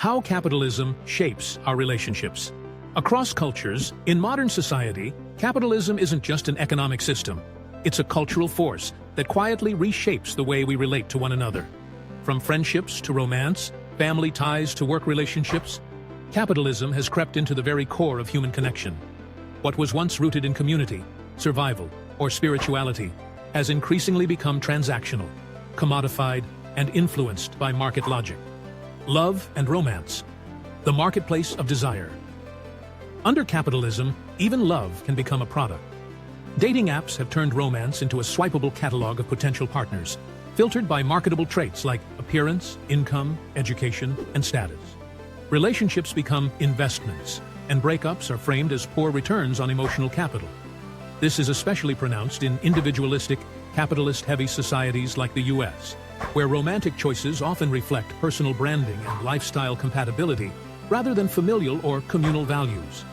How capitalism shapes our relationships. Across cultures, in modern society, capitalism isn't just an economic system. It's a cultural force that quietly reshapes the way we relate to one another. From friendships to romance, family ties to work relationships, capitalism has crept into the very core of human connection. What was once rooted in community, survival, or spirituality has increasingly become transactional, commodified, and influenced by market logic. Love and romance, the marketplace of desire. Under capitalism, even love can become a product. Dating apps have turned romance into a swipeable catalog of potential partners, filtered by marketable traits like appearance, income, education, and status. Relationships become investments, and breakups are framed as poor returns on emotional capital. This is especially pronounced in individualistic, capitalist-heavy societies like the US, where romantic choices often reflect personal branding and lifestyle compatibility rather than familial or communal values.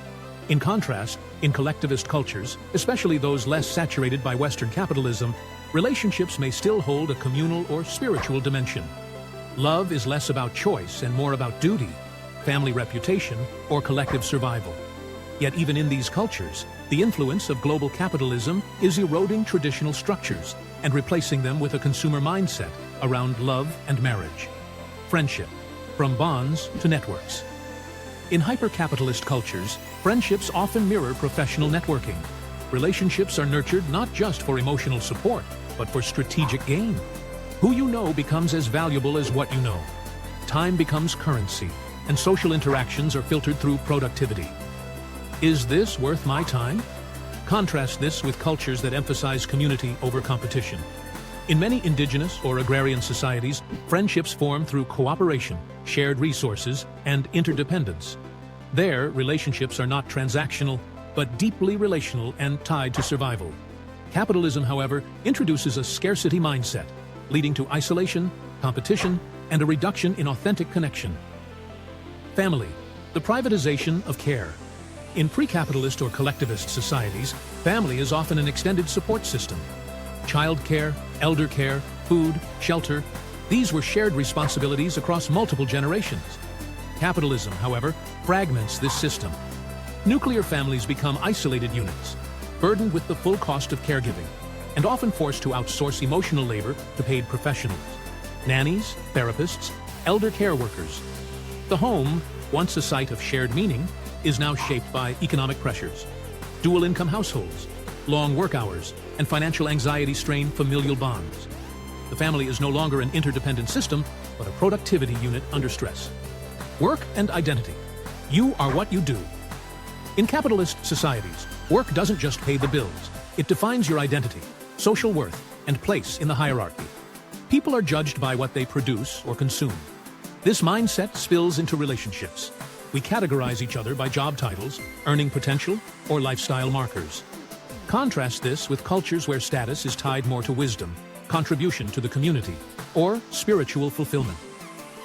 In contrast, in collectivist cultures, especially those less saturated by Western capitalism, relationships may still hold a communal or spiritual dimension. Love is less about choice and more about duty, family reputation, or collective survival. Yet even in these cultures, the influence of global capitalism is eroding traditional structures and replacing them with a consumer mindset around love and marriage. Friendship, from bonds to networks. In hyper-capitalist cultures, friendships often mirror professional networking. Relationships are nurtured not just for emotional support, but for strategic gain. Who you know becomes as valuable as what you know. Time becomes currency, and social interactions are filtered through productivity. Is this worth my time? Contrast this with cultures that emphasize community over competition. In many indigenous or agrarian societies, friendships form through cooperation, shared resources, and interdependence. There, relationships are not transactional, but deeply relational and tied to survival. Capitalism, however, introduces a scarcity mindset, leading to isolation, competition, and a reduction in authentic connection. Family, the privatization of care. In pre-capitalist or collectivist societies, family is often an extended support system. Childcare, elder care, food, shelter, these were shared responsibilities across multiple generations. Capitalism, however, fragments this system. Nuclear families become isolated units, burdened with the full cost of caregiving, and often forced to outsource emotional labor to paid professionals. Nannies, therapists, elder care workers. The home, once a site of shared meaning, is now shaped by economic pressures. Dual-income households, long work hours, and financial anxiety strain familial bonds. The family is no longer an interdependent system, but a productivity unit under stress. Work and identity. You are what you do. In capitalist societies, work doesn't just pay the bills. It defines your identity, social worth, and place in the hierarchy. People are judged by what they produce or consume. This mindset spills into relationships. We categorize each other by job titles, earning potential, or lifestyle markers. Contrast this with cultures where status is tied more to wisdom, contribution to the community, or spiritual fulfillment.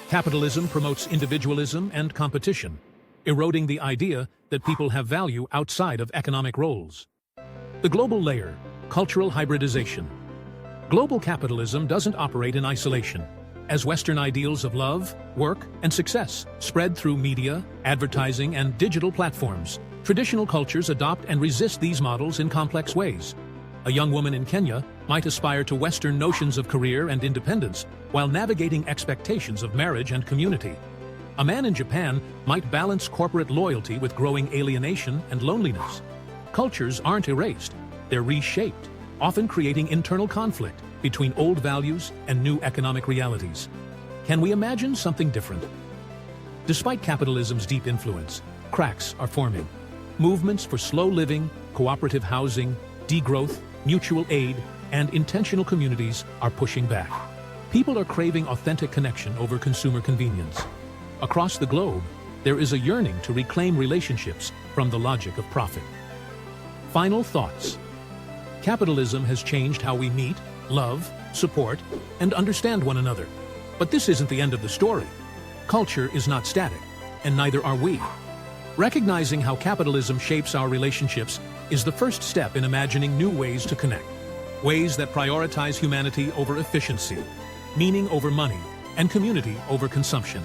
Capitalism promotes individualism and competition, eroding the idea that people have value outside of economic roles. The global layer, cultural hybridization. Global capitalism doesn't operate in isolation, as Western ideals of love, work, and success spread through media, advertising, and digital platforms. Traditional cultures adopt and resist these models in complex ways. A young woman in Kenya might aspire to Western notions of career and independence while navigating expectations of marriage and community. A man in Japan might balance corporate loyalty with growing alienation and loneliness. Cultures aren't erased, they're reshaped, often creating internal conflict between old values and new economic realities. Can we imagine something different? Despite capitalism's deep influence, cracks are forming. Movements for slow living, cooperative housing, degrowth, mutual aid, and intentional communities are pushing back. People are craving authentic connection over consumer convenience. Across the globe, there is a yearning to reclaim relationships from the logic of profit. Final thoughts. Capitalism has changed how we meet, love, support, and understand one another. But this isn't the end of the story. Culture is not static, and neither are we. Recognizing how capitalism shapes our relationships is the first step in imagining new ways to connect. Ways that prioritize humanity over efficiency, meaning over money, and community over consumption.